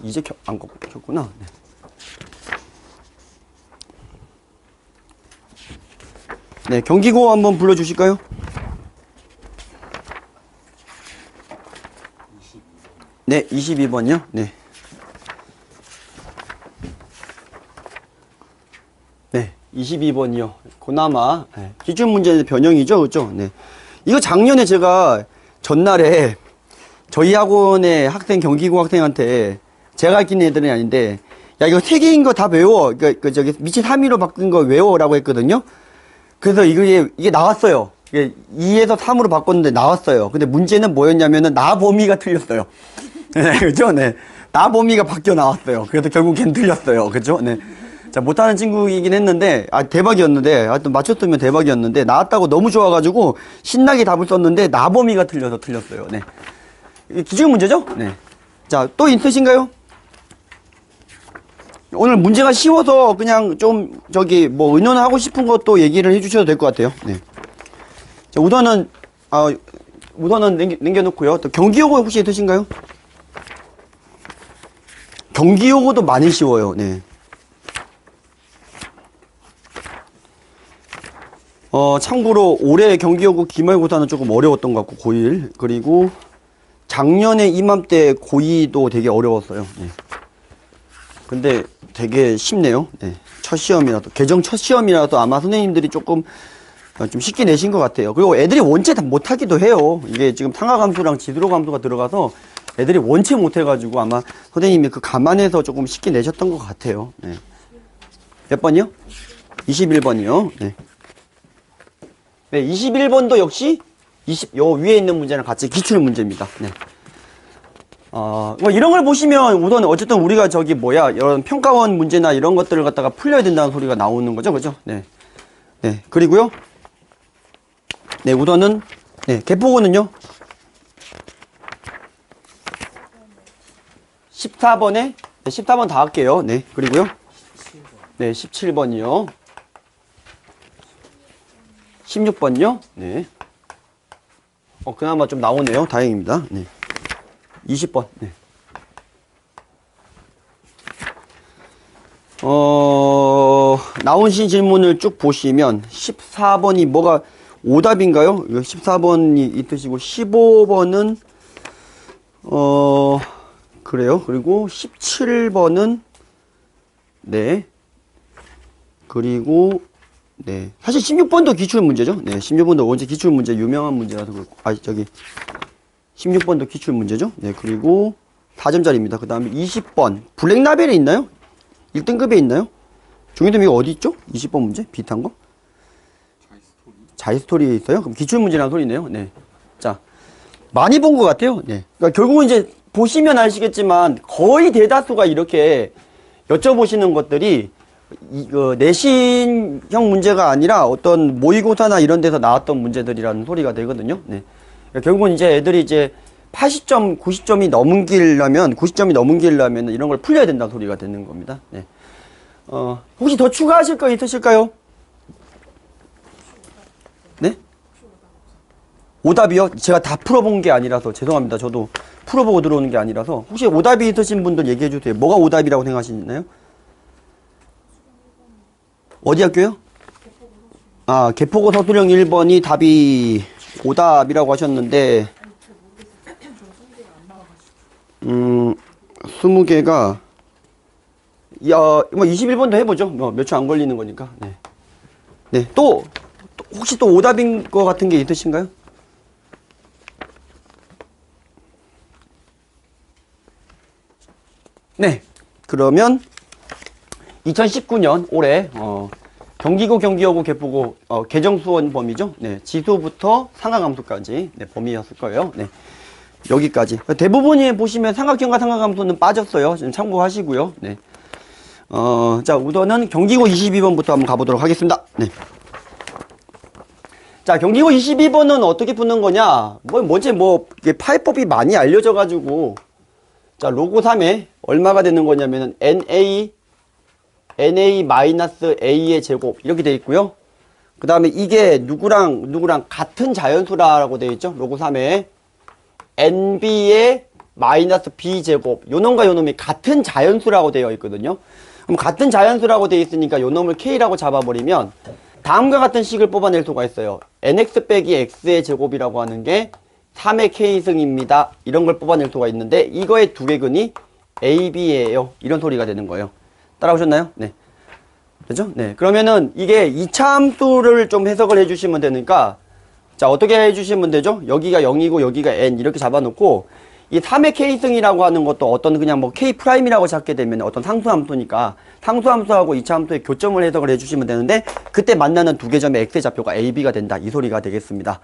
이제 안 켰구나. 네. 네, 경기고 한번 불러주실까요? 네, 22번요. 네. 네, 22번이요. 그나마 네. 기준 문제 변형이죠, 그렇죠? 네. 이거 작년에 제가 전날에 저희 학원의 학생 경기고 학생한테 제가 가르치는 애들은 아닌데 야 이거 3개인 거 다 외워. 그 저기 미치 3위로 바꾼 거 외워라고 했거든요. 그래서 이게 나왔어요. 이게 2에서 3으로 바꿨는데 나왔어요. 근데 문제는 뭐였냐면은 나 범위가 틀렸어요. 네, 그죠? 네. 나 범위가 바뀌어 나왔어요. 그래서 결국 걘 틀렸어요. 그죠? 네. 자, 못하는 친구이긴 했는데, 대박이었는데, 하여튼 맞췄으면 대박이었는데, 나왔다고 너무 좋아가지고, 신나게 답을 썼는데, 나 범위가 틀려서 틀렸어요. 네. 이게 기준 문제죠? 네. 자, 또 있으신가요? 오늘 문제가 쉬워서 그냥 좀, 의논하고 싶은 것도 얘기를 해주셔도 될 것 같아요. 네. 자, 우선은 남겨놓고요. 또 경기용어 혹시 있으신가요? 경기용어도 많이 쉬워요. 네. 참고로 올해 경기여고 기말고사는 조금 어려웠던 것 같고 고1 그리고 작년에 이맘때 고2도 되게 어려웠어요. 네. 근데 되게 쉽네요. 네. 첫 시험이라도 개정 첫 시험이라도 아마 선생님들이 조금 좀 쉽게 내신 것 같아요. 그리고 애들이 원체 다 못하기도 해요. 이게 지금 상하감수랑 지드로감수가 들어가서 애들이 원체 못해가지고 아마 선생님이 그 감안해서 조금 쉽게 내셨던 것 같아요. 네. 몇 번이요? 21번이요. 네. 네, 21번도 역시 요 위에 있는 문제랑 같이 기출 문제입니다. 네. 뭐 이런 걸 보시면 우선 어쨌든 우리가 이런 평가원 문제나 이런 것들을 갖다가 풀려야 된다는 소리가 나오는 거죠. 그죠? 네. 네. 그리고요. 네, 우선은 네, 개포고는요. 14번에 네, 14번 다 할게요. 네. 그리고요. 네, 17번이요. 16번요? 네. 그나마 좀 나오네요. 다행입니다. 네. 20번. 네. 나오신 질문을 쭉 보시면 14번이 뭐가 오답인가요? 14번이 있으시고 15번은 그래요. 그리고 17번은 네. 그리고 네. 사실 16번도 기출 문제죠. 네. 16번도 원체 기출 문제 유명한 문제라서 그렇고. 16번도 기출 문제죠. 네. 그리고 4점짜리입니다. 그 다음에 20번. 블랙라벨에 있나요? 1등급에 있나요? 중위점 이거 어디 있죠? 20번 문제? 비슷한 거? 자이스토리에 있어요? 그럼 기출 문제라는 소리네요. 네. 자. 많이 본 것 같아요. 네. 그러니까 결국은 이제 보시면 아시겠지만 거의 대다수가 이렇게 여쭤보시는 것들이 내신형 문제가 아니라 어떤 모의고사나 이런 데서 나왔던 문제들이라는 소리가 되거든요. 네. 결국은 이제 애들이 이제 80점, 90점이 넘기려면 이런 걸 풀려야 된다는 소리가 되는 겁니다. 네. 혹시 더 추가하실 거 있으실까요? 네? 오답이요? 제가 다 풀어본 게 아니라서 죄송합니다. 저도 풀어보고 들어오는 게 아니라서 혹시 오답이 있으신 분들 얘기해 주세요. 뭐가 오답이라고 생각하시나요? 어디 학교요? 개포고 서술형 1번이 답이 오답이라고 하셨는데 20개가 뭐 21번도 해보죠. 뭐 몇 초 안 걸리는 거니까. 네. 네. 또 혹시 또 오답인 거 같은 게 있으신가요? 네. 그러면 2019년 올해 경기고 경기여고 개포고 개정수원 범위죠. 네, 지수부터 상하감수까지 네, 범위였을 거예요. 네, 여기까지 대부분이 보시면 삼각형과 상하감수는 빠졌어요. 좀 참고하시고요. 네, 자 우선은 경기고 22번부터 한번 가보도록 하겠습니다. 네. 자 경기고 22번은 어떻게 푸는 거냐? 이게 파해법이 많이 알려져가지고 자 로고 3에 얼마가 되는 거냐면은 NA-A의 제곱 이렇게 되어 있고요. 그 다음에 이게 누구랑 같은 자연수라고 되어 있죠. 로고 3에 NB의 마이너스 b제곱 요 놈과 요 놈이 같은 자연수라고 되어 있거든요. 그럼 같은 자연수라고 되어 있으니까 요 놈을 k라고 잡아버리면 다음과 같은 식을 뽑아낼 수가 있어요. nx 빼기 x의 제곱이라고 하는 게 3의 k승입니다. 이런 걸 뽑아낼 수가 있는데 이거의 두개근이 ab예요. 이런 소리가 되는 거예요. 따라오셨나요? 네. 그죠? 네. 그러면은 이게 2차 함수를 좀 해석을 해주시면 되니까 자, 어떻게 해주시면 되죠? 여기가 0이고 여기가 n 이렇게 잡아놓고 이 3의 k승이라고 하는 것도 어떤 그냥 뭐 k'이라고 잡게 되면 어떤 상수함수니까 상수함수하고 2차 함수의 교점을 해석을 해주시면 되는데 그때 만나는 두 개 점의 x의 좌표가 ab가 된다. 이 소리가 되겠습니다.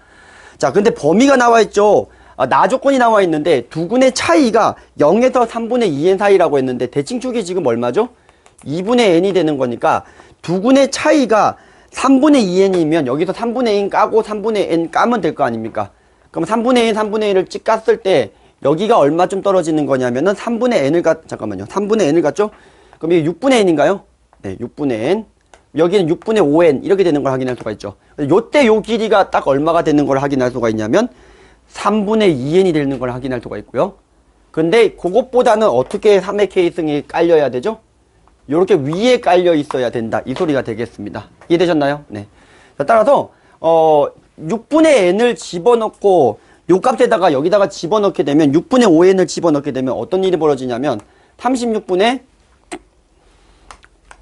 자, 근데 범위가 나와 있죠. 나 조건이 나와 있는데 두 군의 차이가 0에서 3분의 2n 사이라고 했는데 대칭축이 지금 얼마죠? 2분의 n이 되는 거니까 두 군의 차이가 3분의 2n이면 여기서 3분의 1 까고 3분의 n 까면 될 거 아닙니까? 그럼 3분의 1, 3분의 1을 찍 깠을 때 여기가 얼마쯤 떨어지는 거냐면은 3분의 n을 잠깐만요. 3분의 n을 갔죠? 그럼 이게 6분의 n인가요? 네, 6분의 n. 여기는 6분의 5n 이렇게 되는 걸 확인할 수가 있죠. 요때 요 길이가 딱 얼마가 되는 걸 확인할 수가 있냐면 3분의 2n이 되는 걸 확인할 수가 있고요. 근데 그것보다는 어떻게 3의 k승이 깔려야 되죠? 요렇게 위에 깔려 있어야 된다. 이 소리가 되겠습니다. 이해되셨나요? 네. 자, 따라서 6분의 n을 집어넣고 요 값에다가 여기다가 집어넣게 되면 6분의 5n을 집어넣게 되면 어떤 일이 벌어지냐면 36분의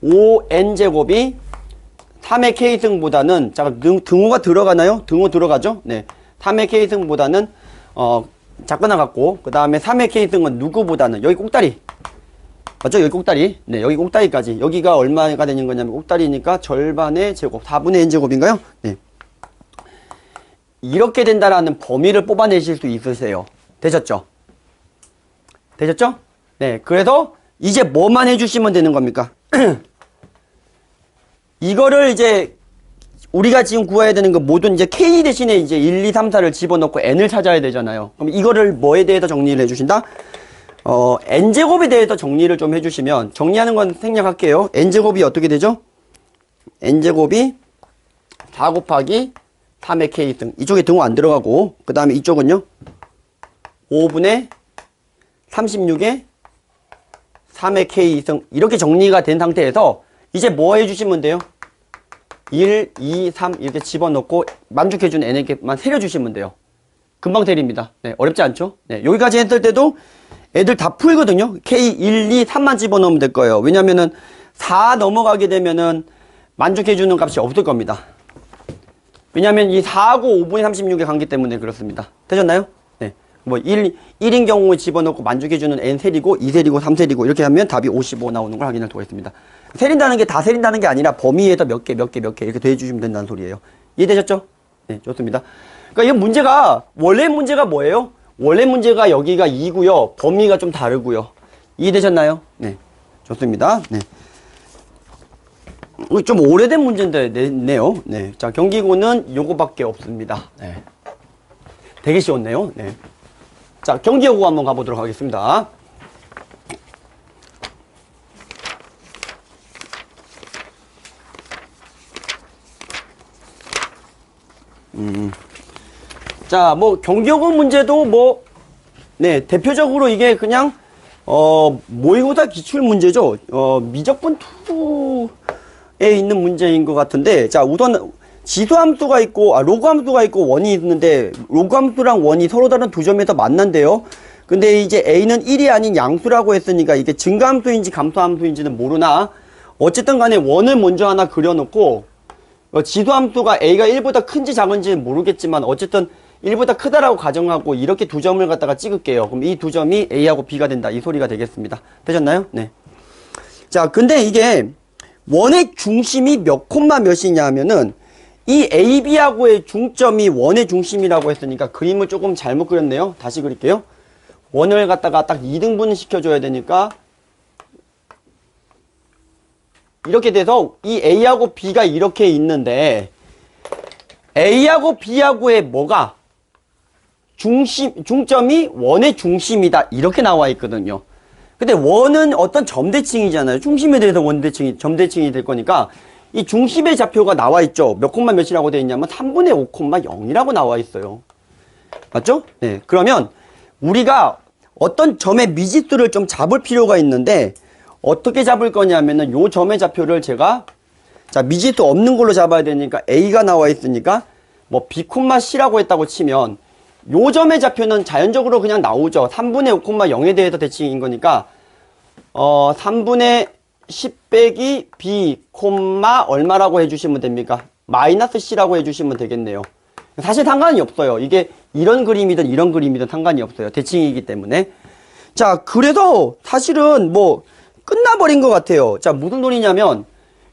5n제곱이 3의 k승보다는 자, 등호가 들어가나요? 등호 들어가죠? 네. 3의 k승보다는 작거나 같고 그 다음에 3의 k승은 누구보다는 여기 꼭다리 맞죠? 여기 꼭다리. 네, 여기 꼭다리까지. 여기가 얼마가 되는 거냐면 꼭다리니까 절반의 제곱 4분의 n제곱인가요? 네. 이렇게 된다라는 범위를 뽑아내실 수 있으세요. 되셨죠? 되셨죠? 네. 그래서 이제 뭐만 해주시면 되는 겁니까? 이거를 이제 우리가 지금 구해야 되는 거 모든 이제 k 대신에 이제 1, 2, 3, 4를 집어넣고 n을 찾아야 되잖아요. 그럼 이거를 뭐에 대해서 정리를 해주신다? n제곱에 대해서 정리를 좀 해주시면 정리하는 건 생략할게요. n제곱이 어떻게 되죠? n제곱이 4 곱하기 3의 k승. 이쪽에 등호 안 들어가고 그 다음에 이쪽은요 5분의 36의 3의 k승. 이렇게 정리가 된 상태에서 이제 뭐 해주시면 돼요? 1, 2, 3 이렇게 집어넣고 만족해준 n에게만 세려주시면 돼요. 금방 세립니다. 네, 어렵지 않죠? 네, 여기까지 했을 때도 애들 다 풀거든요. K 1, 2, 3만 집어넣으면 될 거예요. 왜냐면은 4 넘어가게 되면은 만족해주는 값이 없을 겁니다. 왜냐면 이 4하고 5분의 36의 관계 때문에 그렇습니다. 되셨나요? 네. 뭐 1인 경우에 집어넣고 만족해주는 n 셀이고 2셀이고 3셀이고 이렇게 하면 답이 55 나오는 걸 확인할 수가 있습니다. 세린다는 게 다 세린다는 게 아니라 범위에서 몇 개 이렇게 더해주시면 된다는 소리예요. 이해되셨죠? 네, 좋습니다. 그러니까 이 문제가 원래 문제가 뭐예요? 원래 문제가 여기가 2고요. 범위가 좀 다르고요. 이해되셨나요? 네. 좋습니다. 네. 좀 오래된 문제인데 네요. 네. 자, 경기고는 요거밖에 없습니다. 네. 되게 쉬웠네요. 네. 자, 경기여고 한번 가보도록 하겠습니다. 자, 뭐 경기여고 문제도 뭐 네, 대표적으로 이게 그냥 모의고사 기출 문제죠. 미적분 2에 있는 문제인 것 같은데, 자, 우선 지수함수가 있고 로그함수가 있고 원이 있는데 로그함수랑 원이 서로 다른 두 점에서 만난대요. 근데 이제 a는 1이 아닌 양수라고 했으니까 이게 증가함수인지 감소함수인지는 모르나 어쨌든 간에 원을 먼저 하나 그려놓고 지수함수가 a가 1보다 큰지 작은지는 모르겠지만 어쨌든 1보다 크다라고 가정하고 이렇게 두 점을 갖다가 찍을게요. 그럼 이 두 점이 a하고 b가 된다. 이 소리가 되겠습니다. 되셨나요? 네. 자, 근데 이게 원의 중심이 몇 콤마 몇이냐 하면은 이 AB하고의 중점이 원의 중심이라고 했으니까 그림을 조금 잘못 그렸네요. 다시 그릴게요. 원을 갖다가 딱 2등분 시켜줘야 되니까 이렇게 돼서 이 A하고 B가 이렇게 있는데 A하고 B하고의 뭐가 중점이 원의 중심이다. 이렇게 나와 있거든요. 근데 원은 어떤 점대칭이잖아요. 중심에 대해서 점대칭이 될 거니까 이 중심의 좌표가 나와 있죠. 몇 콤마 몇이라고 되어 있냐면 3분의 5 콤마 0이라고 나와 있어요. 맞죠? 네. 그러면 우리가 어떤 점의 미지수를 좀 잡을 필요가 있는데 어떻게 잡을 거냐면은 요 점의 좌표를 제가 자 미지수 없는 걸로 잡아야 되니까 A가 나와 있으니까 뭐 B, C라고 했다고 치면 요 점의 좌표는 자연적으로 그냥 나오죠. 3분의 5, 0에 대해서 대칭인 거니까 3분의 10 빼기 B, 얼마라고 해주시면 됩니까? 마이너스 C라고 해주시면 되겠네요. 사실 상관이 없어요. 이게 이런 그림이든 이런 그림이든 상관이 없어요. 대칭이기 때문에. 자, 그래서 사실은 뭐 끝나버린 것 같아요. 자, 무슨 소리냐면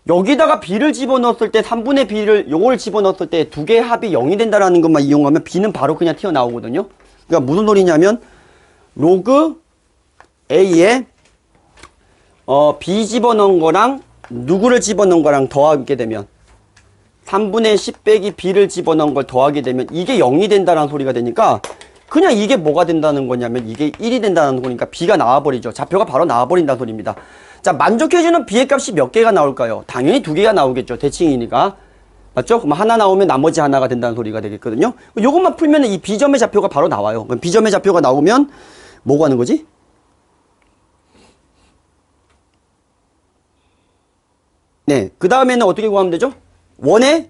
여기다가 B를 집어넣었을 때 3분의 B를 요걸 집어넣었을 때 두 개의 합이 0이 된다라는 것만 이용하면 B는 바로 그냥 튀어나오거든요. 그러니까 무슨 소리냐면 로그 A에 B 집어넣은 거랑 누구를 집어넣은 거랑 더하게 되면 3분의 10 빼기 B를 집어넣은 걸 더하게 되면 이게 0이 된다는 소리가 되니까 그냥 이게 뭐가 된다는 거냐면 이게 1이 된다는 거니까 B가 나와버리죠. 좌표가 바로 나와버린다는 소리입니다. 자, 만족해주는 B의 값이 몇 개가 나올까요? 당연히 두 개가 나오겠죠. 대칭이니까. 맞죠? 그럼 하나 나오면 나머지 하나가 된다는 소리가 되겠거든요. 요것만 풀면 이 B점의 좌표가 바로 나와요. 그럼 B점의 좌표가 나오면 뭐가 하는 거지? 네, 그 다음에는 어떻게 구하면 되죠? 원에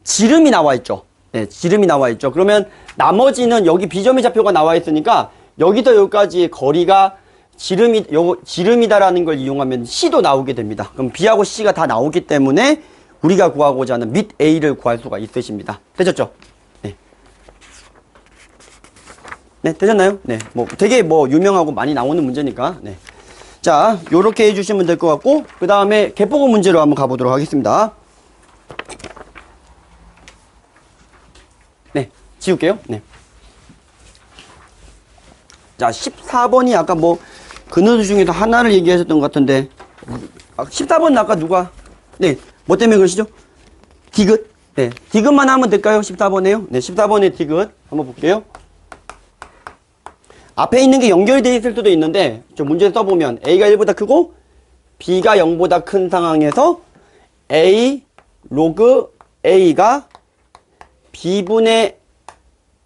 지름이 나와 있죠. 네, 지름이 나와 있죠. 그러면 나머지는 여기 B점의 좌표가 나와 있으니까 여기서 여기까지 거리가 지름이다라는 걸 이용하면 C도 나오게 됩니다. 그럼 B하고 C가 다 나오기 때문에 우리가 구하고자 하는 밑 A를 구할 수가 있으십니다. 되셨죠? 네. 네, 되셨나요? 네. 뭐 되게 뭐 유명하고 많이 나오는 문제니까. 네. 자, 요렇게 해주시면 될 것 같고, 그 다음에 개포고 문제로 한번 가보도록 하겠습니다. 네, 지울게요. 네. 자, 14번이 아까 뭐, 근원 중에서 하나를 얘기하셨던 것 같은데, 14번은 아까 누가, 네, 뭐 때문에 그러시죠? 디귿. 네, 디귿만 하면 될까요? 14번에요. 네, 14번에 디귿. 한번 볼게요. 앞에 있는 게 연결되어 있을 수도 있는데 좀 문제 써보면 A가 1보다 크고 B가 0보다 큰 상황에서 A 로그 A가 B분의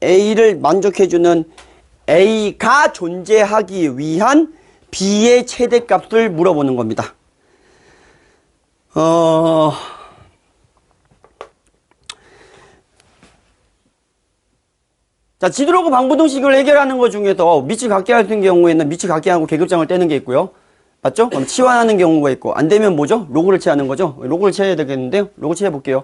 A를 만족해주는 A가 존재하기 위한 B의 최대값을 물어보는 겁니다. 자, 지드로그 방부동식을 해결하는 것 중에서 밑이 같게 할 경우에는 밑이 같게 하고 계급장을 떼는 게 있고요. 맞죠? 그럼 치환하는 경우가 있고, 안 되면 뭐죠? 로그를 취하는 거죠? 로그를 취해야 되겠는데요? 로그 취해 볼게요.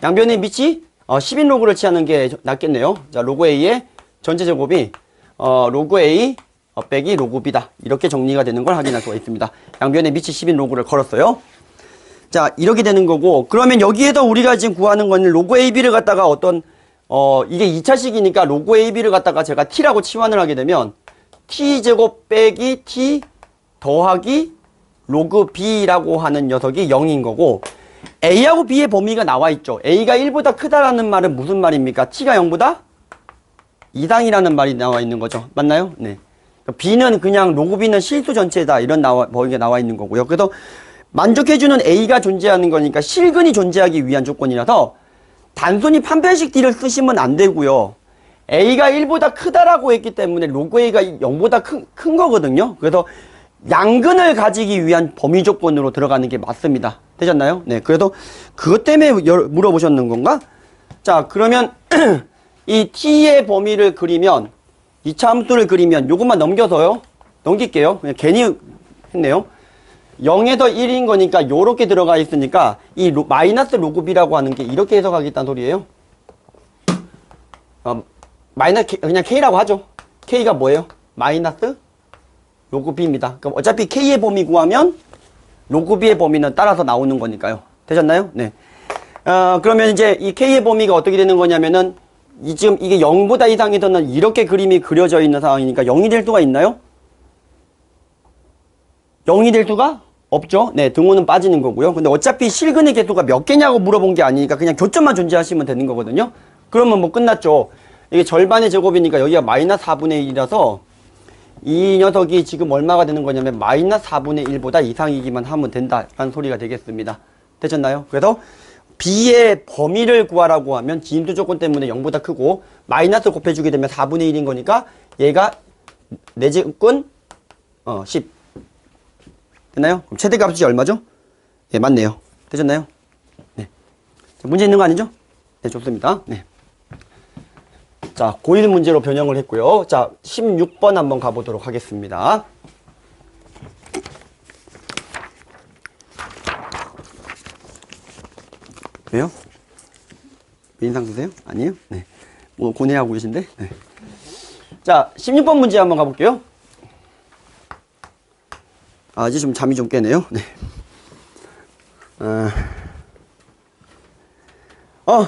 양변의 밑이 10인 로그를 취하는 게 낫겠네요. 자, 로그 A의 전체 제곱이 로그 A 빼기 로그 B다. 이렇게 정리가 되는 걸 확인할 수가 있습니다. 양변의 밑이 10인 로그를 걸었어요. 자, 이렇게 되는 거고, 그러면 여기에서 우리가 지금 구하는 건 로그 AB를 갖다가 이게 2차식이니까 로그 AB를 갖다가 제가 T라고 치환을 하게 되면 T제곱 빼기 T 더하기 로그 B라고 하는 녀석이 0인 거고, A하고 B의 범위가 나와 있죠. A가 1보다 크다라는 말은 무슨 말입니까? T가 0보다 이상이라는 말이 나와 있는 거죠. 맞나요? 네. B는 그냥 로그 B는 실수 전체다. 이런 범위가 나와 있는 거고요. 그래서 만족해주는 A가 존재하는 거니까 실근이 존재하기 위한 조건이라서 단순히 판별식 D를 쓰시면 안 되고요. A가 1보다 크다라고 했기 때문에 로그 A가 0보다 큰 거거든요. 그래서 양근을 가지기 위한 범위 조건으로 들어가는 게 맞습니다. 되셨나요? 네. 그래서 그것 때문에 물어보셨는 건가? 자, 그러면 이 T의 범위를 그리면 2차 함수를 그리면 요것만 넘겨서요. 넘길게요. 그냥 괜히 했네요. 0에서 1인 거니까 요렇게 들어가 있으니까 이 마이너스 로그 B라고 하는 게 이렇게 해석하겠다는 소리예요. 마이너스 그냥 K라고 하죠. K가 뭐예요? 마이너스 로그 B입니다. 그럼 어차피 K의 범위 구하면 로그 B의 범위는 따라서 나오는 거니까요. 되셨나요? 네. 그러면 이제 이 K의 범위가 어떻게 되는 거냐면은 지금 이게 0보다 이상에서는 이렇게 그림이 그려져 있는 상황이니까 0이 될 수가 있나요? 0이 될 수가 없죠. 네, 등호는 빠지는 거고요. 근데 어차피 실근의 개수가 몇 개냐고 물어본 게 아니니까 그냥 교점만 존재하시면 되는 거거든요. 그러면 뭐 끝났죠. 이게 절반의 제곱이니까 여기가 마이너스 4분의 1이라서 이 녀석이 지금 얼마가 되는 거냐면 마이너스 4분의 1보다 이상이기만 하면 된다라는 소리가 되겠습니다. 되셨나요? 그래서 B의 범위를 구하라고 하면 진수 조건 때문에 0보다 크고 마이너스 곱해주게 되면 4분의 1인 거니까 얘가 4제곱근 10 됐나요? 그럼 최대값이 얼마죠? 예, 맞네요. 되셨나요? 네. 자, 문제 있는 거 아니죠? 네, 좋습니다. 네. 자, 고1 문제로 변형을 했고요. 자, 16번 한번 가보도록 하겠습니다. 왜요? 왜 인상 쓰세요? 아니에요? 네. 뭐 고뇌하고 계신데? 네. 자, 16번 문제 한번 가볼게요. 아, 이제 좀 잠이 좀 깨네요. 네.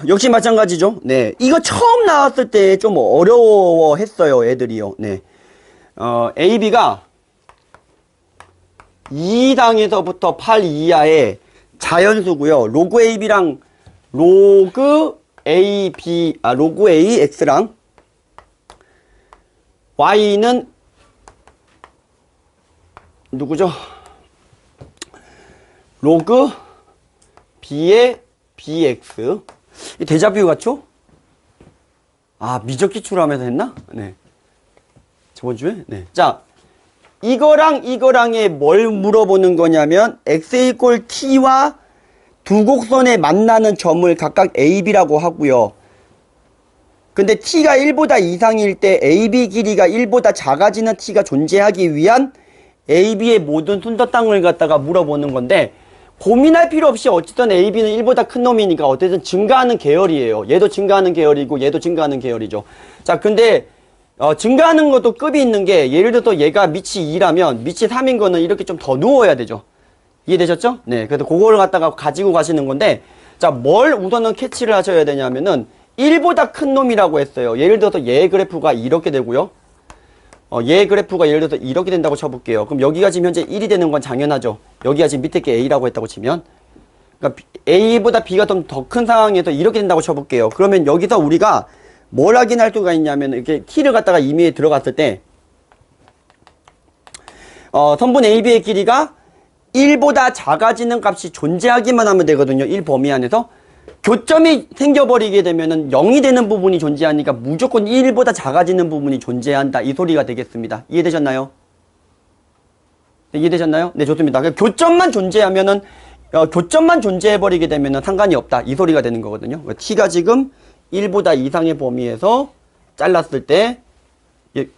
역시 마찬가지죠. 네. 이거 처음 나왔을 때 좀 어려워했어요, 애들이요. 네. AB가 2당에서부터 8 이하의 자연수고요. 로그 AB랑 로그 AB, 로그 AX랑 Y는 누구죠? 로그 B의 BX. 이 데자뷰 같죠? 아, 미적 기출하면서 했나? 네. 저번 주에? 네. 자, 이거랑 이거랑에 뭘 물어보는 거냐면 x 이퀄 t와 두 곡선에 만나는 점을 각각 AB라고 하고요. 근데 t가 1보다 이상일 때 AB 길이가 1보다 작아지는 t가 존재하기 위한 AB의 모든 순서땅을 갖다가 물어보는 건데 고민할 필요 없이 어쨌든 AB는 1보다 큰 놈이니까 어쨌든 증가하는 계열이에요. 얘도 증가하는 계열이고 얘도 증가하는 계열이죠. 자, 근데 증가하는 것도 급이 있는 게 예를 들어서 얘가 밑이 2라면 밑이 3인 거는 이렇게 좀 더 누워야 되죠. 이해되셨죠? 네. 그래서 그거를 갖다가 가지고 가시는 건데 자, 뭘 우선은 캐치를 하셔야 되냐면은 1보다 큰 놈이라고 했어요. 예를 들어서 얘 그래프가 이렇게 되고요. 얘 그래프가 예를 들어서 이렇게 된다고 쳐볼게요. 그럼 여기가 지금 현재 1이 되는 건 당연하죠. 여기가 지금 밑에 게 A라고 했다고 치면. 그러니까 A보다 B가 좀 더 큰 상황에서 이렇게 된다고 쳐볼게요. 그러면 여기서 우리가 뭘 확인할 수가 있냐면 이렇게 T를 갖다가 임의에 들어갔을 때 선분 AB의 길이가 1보다 작아지는 값이 존재하기만 하면 되거든요. 1 범위 안에서. 교점이 생겨버리게 되면은 0이 되는 부분이 존재하니까 무조건 1보다 작아지는 부분이 존재한다. 이 소리가 되겠습니다. 이해되셨나요? 네, 이해되셨나요? 네, 좋습니다. 교점만 존재하면은, 교점만 존재해버리게 되면은 상관이 없다. 이 소리가 되는 거거든요. t가 지금 1보다 이상의 범위에서 잘랐을 때,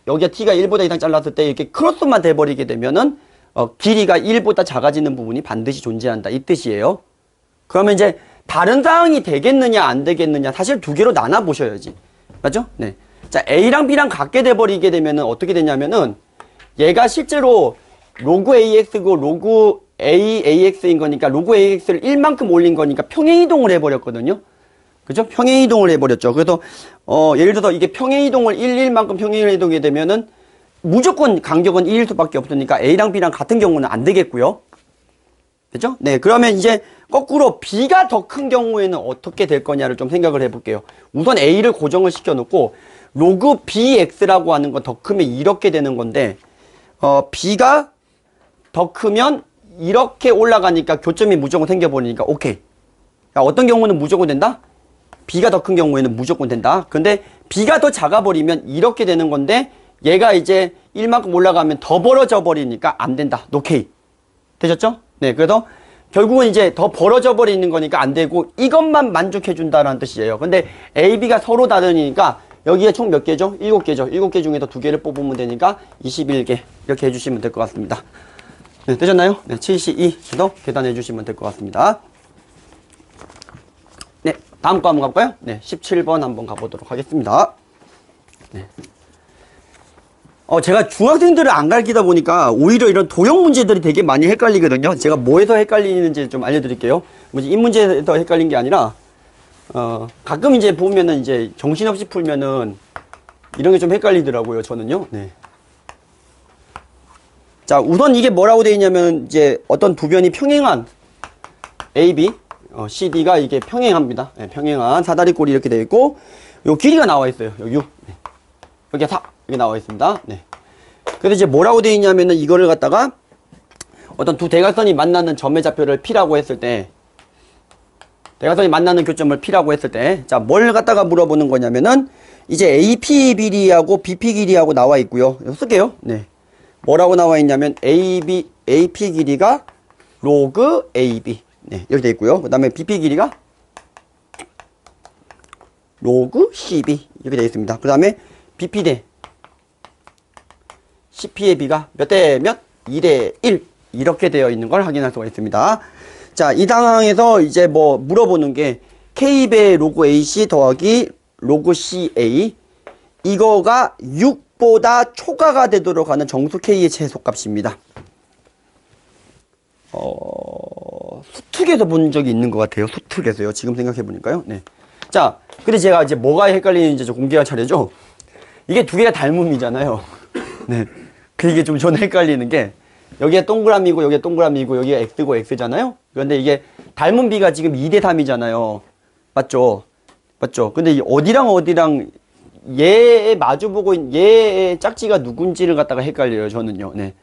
여기가 t가 1보다 이상 잘랐을 때 이렇게 크로스만 돼버리게 되면은, 길이가 1보다 작아지는 부분이 반드시 존재한다. 이 뜻이에요. 그러면 이제, 다른 상황이 되겠느냐 안 되겠느냐 사실 두 개로 나눠 보셔야지. 맞죠? 네. 자, A랑 B랑 같게 돼 버리게 되면은 어떻게 되냐면은 얘가 실제로 로그 AX고 로그 AX인 거니까 로그 AX를 1만큼 올린 거니까 평행이동을 해 버렸거든요. 그죠? 평행이동을 해 버렸죠. 그래서 예를 들어서 이게 평행이동을 1만큼 평행이동이 되면은 무조건 간격은 1일 수밖에 없으니까 A랑 B랑 같은 경우는 안 되겠고요. 됐죠? 네. 그러면 이제 거꾸로 B가 더 큰 경우에는 어떻게 될 거냐를 좀 생각을 해볼게요. 우선 A를 고정을 시켜놓고 로그 BX라고 하는 건 더 크면 이렇게 되는 건데 B가 더 크면 이렇게 올라가니까 교점이 무조건 생겨버리니까 오케이. 그러니까 어떤 경우는 무조건 된다? B가 더 큰 경우에는 무조건 된다. 근데 B가 더 작아버리면 이렇게 되는 건데 얘가 이제 1만큼 올라가면 더 벌어져 버리니까 안 된다. 오케이. 되셨죠? 네. 그래서 결국은 이제 더 벌어져 버리는 거니까 안 되고 이것만 만족해 준다라는 뜻이에요. 근데 A, B가 서로 다르니까 여기에 총 몇 개죠? 7개죠. 7개 중에서 2개를 뽑으면 되니까 21개 이렇게 해주시면 될 것 같습니다. 네, 되셨나요? 네, 72 해서 계산해 주시면 될 것 같습니다. 네, 다음 거 한번 가볼까요? 네, 17번 한번 가보도록 하겠습니다. 네. 제가 중학생들을 안 가르치다 보니까 오히려 이런 도형 문제들이 되게 많이 헷갈리거든요. 제가 뭐에서 헷갈리는지 좀 알려드릴게요. 이 문제에서 헷갈린 게 아니라, 가끔 이제 보면은 이제 정신없이 풀면은 이런 게 좀 헷갈리더라고요, 저는요. 네. 자, 우선 이게 뭐라고 되어 있냐면 이제 어떤 두 변이 평행한 AB, CD가 이게 평행합니다. 네, 평행한 사다리꼴이 이렇게 되어 있고, 요 길이가 나와 있어요. 여기 6. 네. 여기가 4. 여기 나와 있습니다. 네. 그래서 이제 뭐라고 되어 있냐면은 이거를 갖다가 어떤 두 대각선이 만나는 점의 좌표를 P라고 했을 때 대각선이 만나는 교점을 P라고 했을 때, 자, 뭘 갖다가 물어보는 거냐면은, 이제 AP 길이하고 BP 길이하고 나와 있고요. 이거 쓸게요. 네. 뭐라고 나와 있냐면, AP 길이가 로그 AB. 네, 이렇게 돼 있고요. 그 다음에 BP 길이가 로그 CB. 이렇게 되어 있습니다. 그 다음에 BP 대 CP의 B가 몇 대 몇? 2대 1. 이렇게 되어 있는 걸 확인할 수가 있습니다. 자, 이 상황에서 이제 뭐 물어보는 게 K배 로그 AC 더하기 로그 CA. 이거가 6보다 초과가 되도록 하는 정수 K의 최소값입니다. 수특에서 본 적이 있는 것 같아요. 수특에서요. 지금 생각해 보니까요. 네. 자, 근데 제가 이제 뭐가 헷갈리는지 좀 공개할 차례죠. 이게 두 개가 닮음이잖아요. 네. 그게 좀 저는 헷갈리는 게 여기가 동그라미고 여기가 동그라미고 여기가 X고 X잖아요. 그런데 이게 닮은 B가 지금 2대 3이잖아요. 맞죠? 맞죠? 근데 어디랑 어디랑 얘에 마주보고 있는 얘의 짝지가 누군지를 갖다가 헷갈려요. 저는요. 네.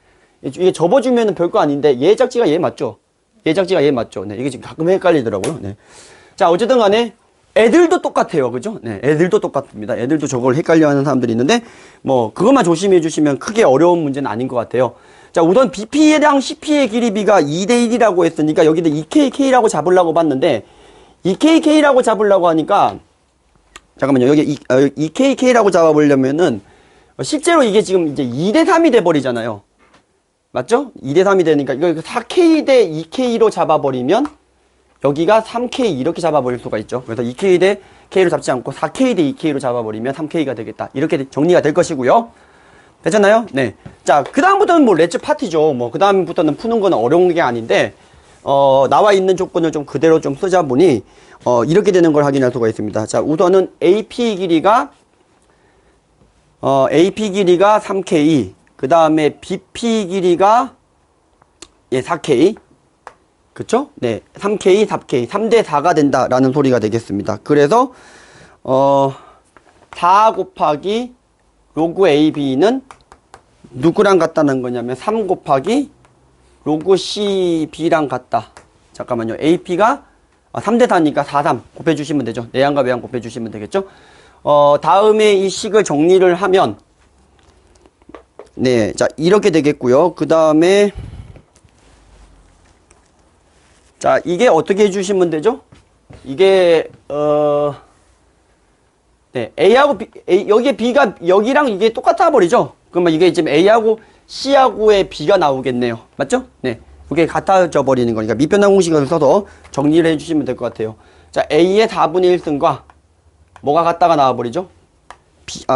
이게 접어주면은 별거 아닌데 얘 짝지가 얘 맞죠? 얘 짝지가 얘 맞죠? 네. 이게 지금 가끔 헷갈리더라고요. 네. 자, 어쨌든 간에 애들도 똑같아요. 그죠? 네. 애들도 똑같습니다. 애들도 저걸 헷갈려 하는 사람들이 있는데, 뭐, 그것만 조심해 주시면 크게 어려운 문제는 아닌 것 같아요. 자, 우선 BP랑 CP의 길이비가 2대1이라고 했으니까 여기다 2KK라고 잡으려고 봤는데, 2KK라고 잡으려고 하니까, 잠깐만요. 여기 2KK라고 잡아보려면은, 실제로 이게 지금 이제 2대3이 돼버리잖아요. 맞죠? 2대3이 되니까, 이거 4K 대 2K로 잡아버리면, 여기가 3K 이렇게 잡아버릴 수가 있죠. 그래서 2K 대 K로 잡지 않고 4K 대 2K로 잡아버리면 3K가 되겠다. 이렇게 정리가 될 것이고요. 됐잖아요? 네. 자, 그 다음부터는 뭐 렛츠 파티죠. 뭐 그 다음부터는 푸는 건 어려운 게 아닌데 나와 있는 조건을 좀 그대로 좀 쓰자 보니 이렇게 되는 걸 확인할 수가 있습니다. 자, 우선은 AP 길이가 3K, 그 다음에 BP 길이가 4K. 그쵸? 네. 3K, 4K. 3대 4가 된다라는 소리가 되겠습니다. 그래서, 4 곱하기 로그 AB는 누구랑 같다는 거냐면 3 곱하기 로그 CB랑 같다. 잠깐만요. AP가 3대 4니까 4, 3 곱해주시면 되죠. 내항과 외항 곱해주시면 되겠죠? 다음에 이 식을 정리를 하면, 네. 자, 이렇게 되겠고요. 그 다음에, 자, 이게 어떻게 해주시면 되죠? 이게, 네, A하고 B, 여기에 B가, 여기랑 이게 똑같아 버리죠? 그러면 이게 지금 A하고 C하고의 B가 나오겠네요. 맞죠? 네. 이게 같아져 버리는 거니까 미변화 공식을 써서 정리를 해주시면 될 것 같아요. 자, A의 4분의 1승과 뭐가 같다가 나와버리죠?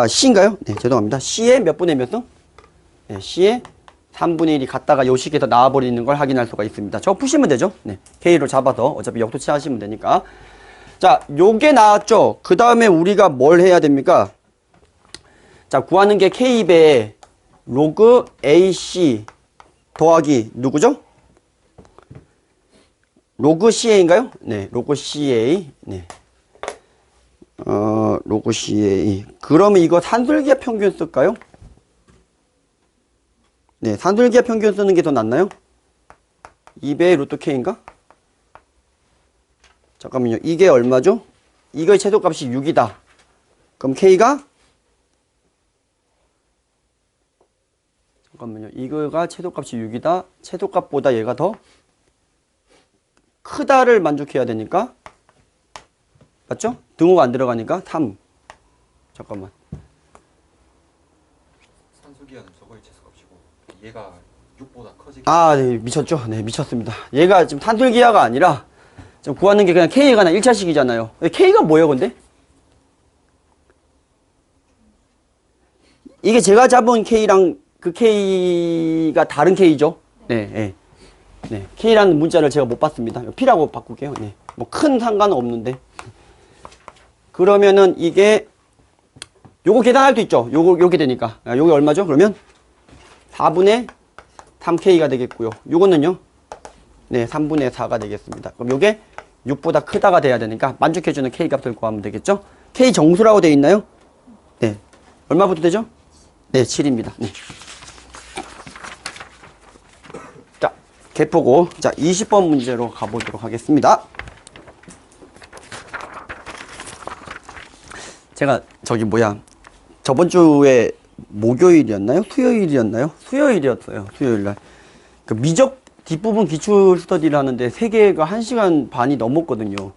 C인가요? 네, 죄송합니다. C의 몇 분의 몇 승? 네, C의 3분의 1이 같다가 요 식에서 나와버리는 걸 확인할 수가 있습니다. 저거 푸시면 되죠? 네. K로 잡아서 어차피 역도치 하시면 되니까. 자, 요게 나왔죠? 그 다음에 우리가 뭘 해야 됩니까? 자, 구하는 게 K배 로그 AC 더하기 누구죠? 로그 CA인가요? 네. 로그 CA. 네. 로그 CA. 그러면 이거 산술기압 평균 쓸까요? 네, 산술기압 평균 쓰는 게 더 낫나요? 2배 루트 K인가? 잠깐만요. 이게 얼마죠? 이거의 최소값이 6이다. 그럼 K가? 잠깐만요. 이거가 최소값이 6이다. 최소값보다 얘가 더 크다를 만족해야 되니까. 맞죠? 등호가 안 들어가니까 3. 잠깐만. 산술기압은 저거의 최소값이고 얘가 6보다 커지게. 네, 미쳤죠? 네, 미쳤습니다. 얘가 지금 산술기압가 아니라 지금 구하는 게 그냥 K가 그냥 1차식이잖아요. K가 뭐예요, 근데? 이게 제가 잡은 K랑 그 K가 다른 K죠? 네, 네. 네. K라는 문자를 제가 못 봤습니다. P라고 바꿀게요. 네. 뭐 큰 상관은 없는데. 그러면은 이게 요거 계산할 수 있죠? 요게 되니까. 요게 얼마죠? 그러면 4분의 3K가 되겠고요. 요거는요? 네, 3분의 4가 되겠습니다. 그럼 요게 6보다 크다가 돼야 되니까 만족해주는 K 값을 구하면 되겠죠? K 정수라고 되어 있나요? 네. 얼마부터 되죠? 네, 7입니다. 네. 자, 개포고. 자, 20번 문제로 가보도록 하겠습니다. 제가 저번 주에 목요일이었나요? 수요일이었나요? 수요일이었어요. 수요일날. 그 미적 뒷부분 기출 스터디를 하는데 3개가 1시간 반이 넘었거든요.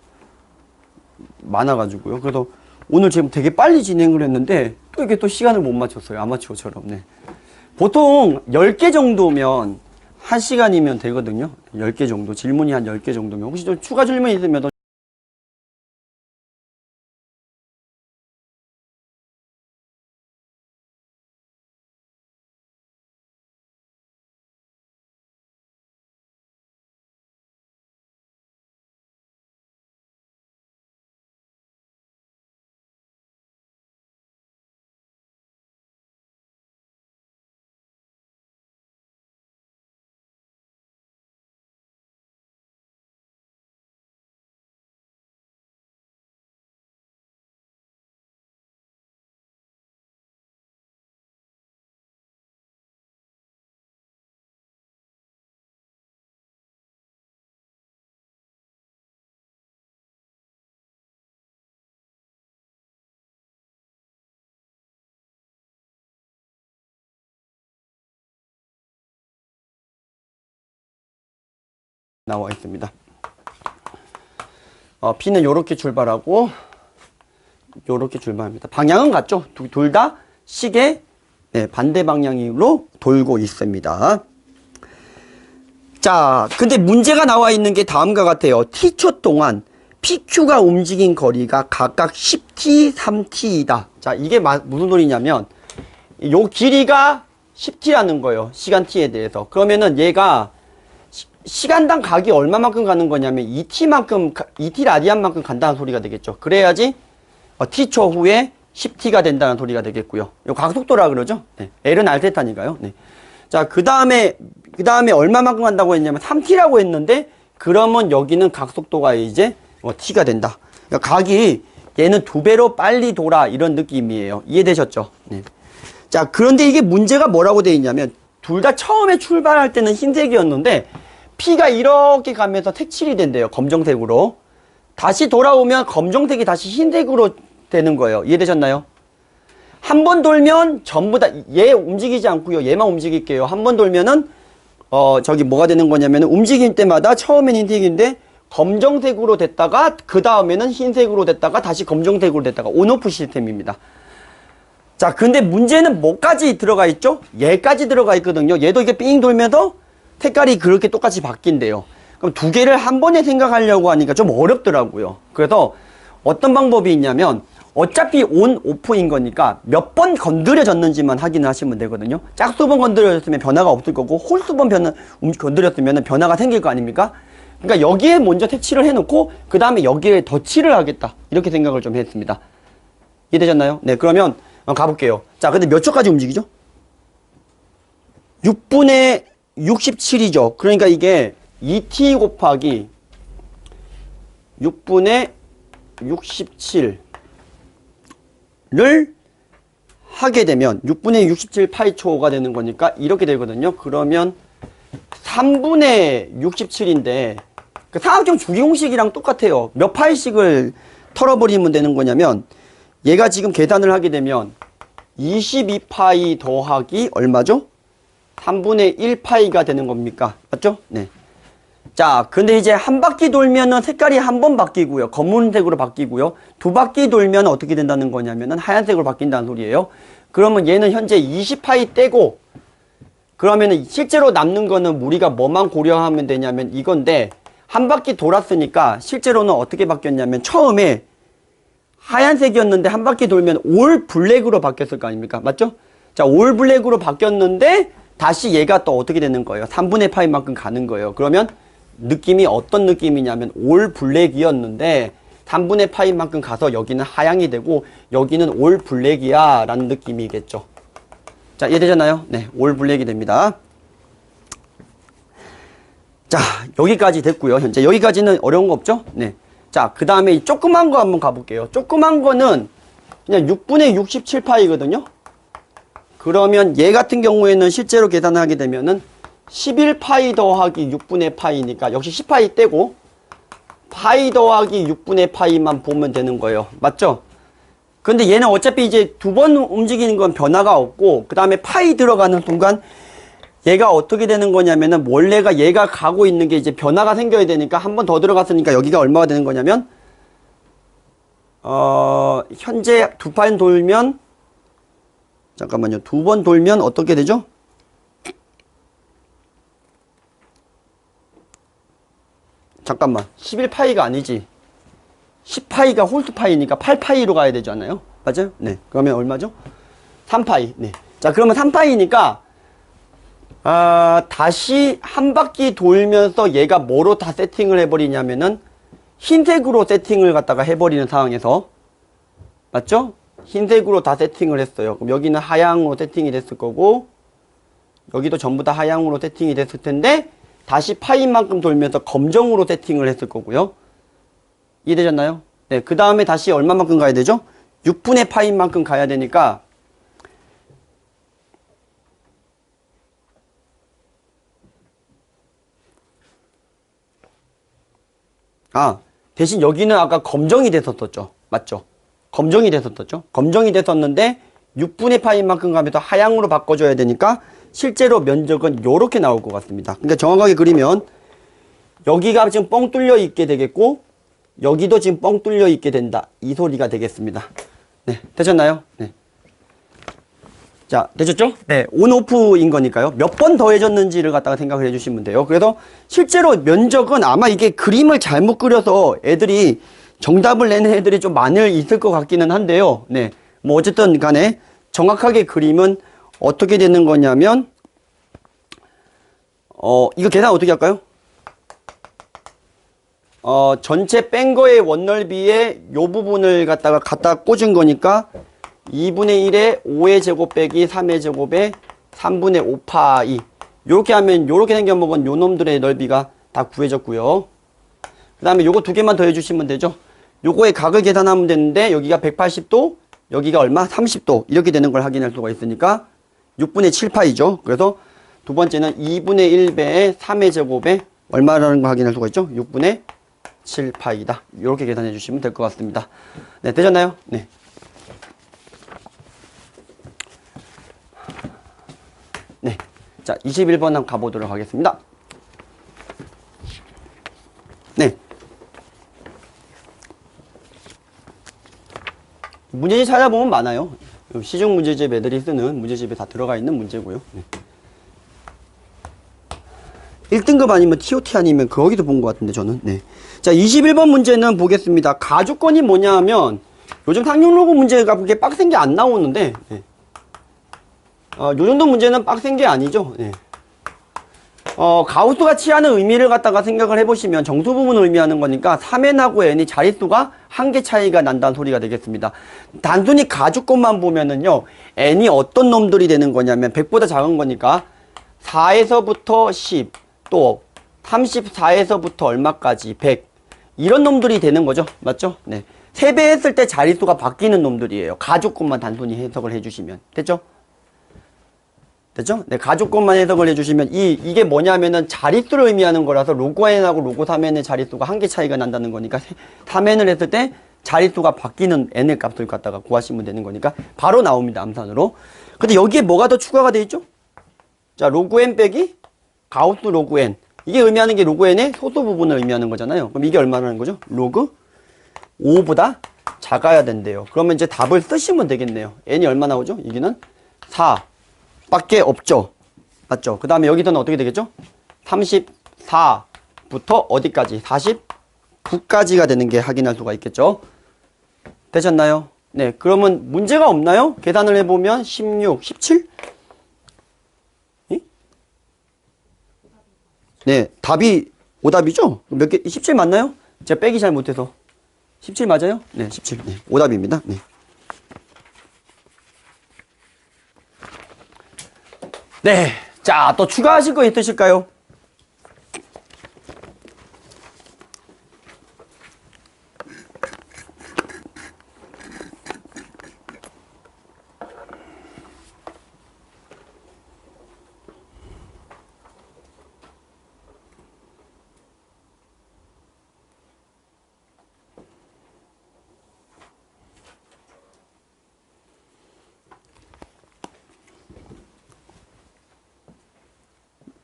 많아가지고요. 그래서 오늘 지금 되게 빨리 진행을 했는데 또 이게 또 시간을 못 맞췄어요. 아마추어처럼. 네. 보통 10개 정도면 1시간이면 되거든요. 10개 정도. 질문이 한 10개 정도면. 혹시 좀 추가 질문 있으면 더 나와 있습니다. P는 요렇게 출발하고 요렇게 출발합니다. 방향은 같죠? 둘 다 시계 반대 방향으로 돌고 있습니다. 자, 근데 문제가 나와 있는 게 다음과 같아요. T초 동안 PQ가 움직인 거리가 각각 10t, 3t이다. 자, 이게 무슨 소리냐면 요 길이가 10t라는 거예요. 시간 t에 대해서. 그러면은 얘가 시간당 각이 얼마만큼 가는 거냐면 2t 라디안만큼 간다는 소리가 되겠죠. 그래야지 t초 후에 10t가 된다는 소리가 되겠고요. 이 각속도라 그러죠. 네. L은 알테타니까요. 네. 자, 그 다음에 얼마만큼 간다고 했냐면 3t라고 했는데 그러면 여기는 각속도가 이제 t가 된다. 그러니까 각이 얘는 2배로 빨리 돌아 이런 느낌이에요. 이해되셨죠? 네. 자, 그런데 이게 문제가 뭐라고 되어 있냐면 둘 다 처음에 출발할 때는 흰색이었는데 P가 이렇게 가면서 색칠이 된대요. 검정색으로. 다시 돌아오면 검정색이 다시 흰색으로 되는 거예요. 이해되셨나요? 한 번 돌면 전부 다 얘 움직이지 않고요. 얘만 움직일게요. 한 번 돌면은 뭐가 되는 거냐면 움직일 때마다 처음엔 흰색인데 검정색으로 됐다가 그 다음에는 흰색으로 됐다가 다시 검정색으로 됐다가 온오프 시스템입니다. 자, 근데 문제는 뭐까지 들어가 있죠? 얘까지 들어가 있거든요. 얘도 이게 삥 돌면서 색깔이 그렇게 똑같이 바뀐대요. 그럼 두 개를 한 번에 생각하려고 하니까 좀 어렵더라고요. 그래서 어떤 방법이 있냐면 어차피 온, 오프인 거니까 몇 번 건드려졌는지만 확인을 하시면 되거든요. 짝수 번 건드려졌으면 변화가 없을 거고 홀수 번 건드렸으면 변화가 생길 거 아닙니까? 그러니까 여기에 먼저 색칠을 해놓고 그 다음에 여기에 덧칠을 하겠다. 이렇게 생각을 좀 했습니다. 이해되셨나요? 네, 그러면 가볼게요. 자, 근데 몇 초까지 움직이죠? 6분의 67이죠. 그러니까 이게 2t 곱하기 6분의 67를 하게 되면 6분의 67 파이초가 되는 거니까 이렇게 되거든요. 그러면 3분의 67인데 그 삼각형 주기공식이랑 똑같아요. 몇 파이씩을 털어버리면 되는 거냐면 얘가 지금 계산을 하게 되면 22파이 더하기 얼마죠? 3분의 1파이가 되는 겁니까? 맞죠? 네. 자, 근데 이제 한 바퀴 돌면은 색깔이 한 번 바뀌고요. 검은색으로 바뀌고요. 두 바퀴 돌면 어떻게 된다는 거냐면은 하얀색으로 바뀐다는 소리예요. 그러면 얘는 현재 20파이 떼고 그러면은 실제로 남는 거는 우리가 뭐만 고려하면 되냐면 이건데 한 바퀴 돌았으니까 실제로는 어떻게 바뀌었냐면 처음에 하얀색이었는데 한 바퀴 돌면 올 블랙으로 바뀌었을 거 아닙니까? 맞죠? 자, 올 블랙으로 바뀌었는데 다시 얘가 또 어떻게 되는 거예요? 3분의 파이만큼 가는 거예요. 그러면 느낌이 어떤 느낌이냐면 올 블랙이었는데 3분의 파이만큼 가서 여기는 하향이 되고 여기는 올 블랙이야 라는 느낌이겠죠. 자, 이해되셨나요? 네, 올 블랙이 됩니다. 자, 여기까지 됐고요. 현재 여기까지는 어려운 거 없죠? 네. 자, 그 다음에 이 조그만 거 한번 가볼게요. 조그만 거는 그냥 6분의 67파이거든요. 그러면 얘 같은 경우에는 실제로 계산을 하게 되면은 11파이 더하기 6분의 파이니까 역시 10파이 떼고 파이 더하기 6분의 파이만 보면 되는 거예요. 맞죠? 근데 얘는 어차피 이제 두 번 움직이는 건 변화가 없고, 그 다음에 파이 들어가는 순간 얘가 어떻게 되는 거냐면은 원래가 얘가 가고 있는 게 이제 변화가 생겨야 되니까 한 번 더 들어갔으니까 여기가 얼마가 되는 거냐면 현재 두 판 돌면 잠깐만요. 두 번 돌면 어떻게 되죠? 잠깐만. 11파이가 아니지. 10파이가 홀트파이니까 8파이로 가야 되지 않나요? 맞아요? 네. 그러면 얼마죠? 3파이. 네. 자, 그러면 3파이니까 다시 한 바퀴 돌면서 얘가 뭐로 다 세팅을 해버리냐면은 흰색으로 세팅을 갖다가 해버리는 상황에서 맞죠? 흰색으로 다 세팅을 했어요. 그럼 여기는 하향으로 세팅이 됐을 거고 여기도 전부 다 하향으로 세팅이 됐을 텐데 다시 파인만큼 돌면서 검정으로 세팅을 했을 거고요. 이해되셨나요? 네, 그 다음에 다시 얼마만큼 가야 되죠? 6분의 파인만큼 가야 되니까 대신 여기는 아까 검정이 됐었었죠. 맞죠? 검정이 됐었었죠. 검정이 됐었는데 6분의 파인만큼 가면서 하향으로 바꿔줘야 되니까 실제로 면적은 이렇게 나올 것 같습니다. 그러니까 정확하게 그리면 여기가 지금 뻥 뚫려 있게 되겠고 여기도 지금 뻥 뚫려 있게 된다. 이 소리가 되겠습니다. 네, 되셨나요? 네. 자, 되셨죠? 네, 온오프인 거니까요. 몇 번 더해졌는지를 갖다가 생각을 해주시면 돼요. 그래서 실제로 면적은 아마 이게 그림을 잘못 그려서 애들이 정답을 내는 애들이 좀 많이 있을 것 같기는 한데요. 네, 뭐 어쨌든 간에 정확하게 그림은 어떻게 되는 거냐면 이거 계산 어떻게 할까요? 전체 뺀 거의 원넓이에 요 부분을 갖다 꽂은 거니까 2분의 1에 5의 제곱 빼기 3의 제곱에 3분의 5파이 요렇게 하면 요렇게 생겨먹은 요 놈들의 넓이가 다 구해졌고요. 그 다음에 요거 두 개만 더 해주시면 되죠. 요거의 각을 계산하면 되는데 여기가 180도 여기가 얼마? 30도 이렇게 되는 걸 확인할 수가 있으니까 6분의 7파이죠. 그래서 두 번째는 2분의 1배의 3의 제곱에 얼마라는 걸 확인할 수가 있죠. 6분의 7파이다. 이렇게 계산해 주시면 될 것 같습니다. 네, 되셨나요? 네. 네. 자, 21번 한번 가보도록 하겠습니다. 네. 문제집 찾아보면 많아요. 시중 문제집 애들이 쓰는 문제집에 다 들어가 있는 문제고요. 네. 1등급 아니면 TOT 아니면 거기도 본 것 같은데 저는. 네. 자, 21번 문제는 보겠습니다. 가주권이 뭐냐 하면 요즘 상용로그 문제가 그렇게 빡센 게 안 나오는데 네. 요 정도 문제는 빡센 게 아니죠. 네. 가우스가 취하는 의미를 갖다가 생각을 해보시면 정수 부분을 의미하는 거니까 3n하고 n이 자릿수가 한 개 차이가 난다는 소리가 되겠습니다. 단순히 가주권만 보면은요, n이 어떤 놈들이 되는 거냐면 100보다 작은 거니까 4에서부터 10, 또 34에서부터 얼마까지 100 이런 놈들이 되는 거죠. 맞죠? 네. 3배 했을 때 자릿수가 바뀌는 놈들이에요. 가주권만 단순히 해석을 해주시면. 됐죠? 됐죠? 네, 가주권만 해석을 해주시면 이게 뭐냐면은 자릿수를 의미하는 거라서 로그 n하고 로그 3n의 자릿수가 한 개 차이가 난다는 거니까 3n을 했을 때 자릿수가 바뀌는 n의 값을 갖다가 구하시면 되는 거니까 바로 나옵니다. 암산으로. 근데 여기에 뭐가 더 추가가 돼 있죠? 자, 로그 n 빼기 가우스 로그 n. 이게 의미하는 게 로그 n의 소수 부분을 의미하는 거잖아요. 그럼 이게 얼마라는 거죠? 로그 5보다 작아야 된대요. 그러면 이제 답을 쓰시면 되겠네요. n이 얼마 나오죠? 여기는 4 밖에 없죠. 맞죠? 그 다음에 여기서는 어떻게 되겠죠? 34부터 어디까지? 49까지가 되는 게 확인할 수가 있겠죠. 되셨나요? 네. 그러면 문제가 없나요? 계산을 해보면 16, 17? 네. 답이 오답이죠? 몇 개? 17 맞나요? 제가 빼기 잘 못해서. 17 맞아요? 네. 17. 네. 오답입니다. 네. 네. 자, 또 추가하실 거 있으실까요?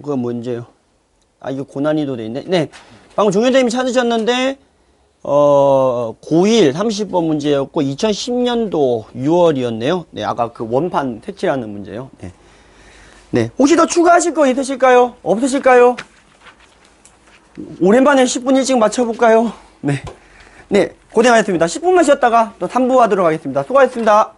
그거 문제요. 아, 이거 고난이도 돼 있네. 네. 방금 종현대님이 찾으셨는데, 고1 30번 문제였고, 2010년도 6월이었네요. 네, 아까 그 원판 색칠하는 문제요. 네. 네. 혹시 더 추가하실 거 있으실까요? 없으실까요? 오랜만에 10분 일찍 맞춰볼까요? 네. 네. 고생하셨습니다. 10분만 쉬었다가 또 3부 하도록 하겠습니다. 수고하셨습니다.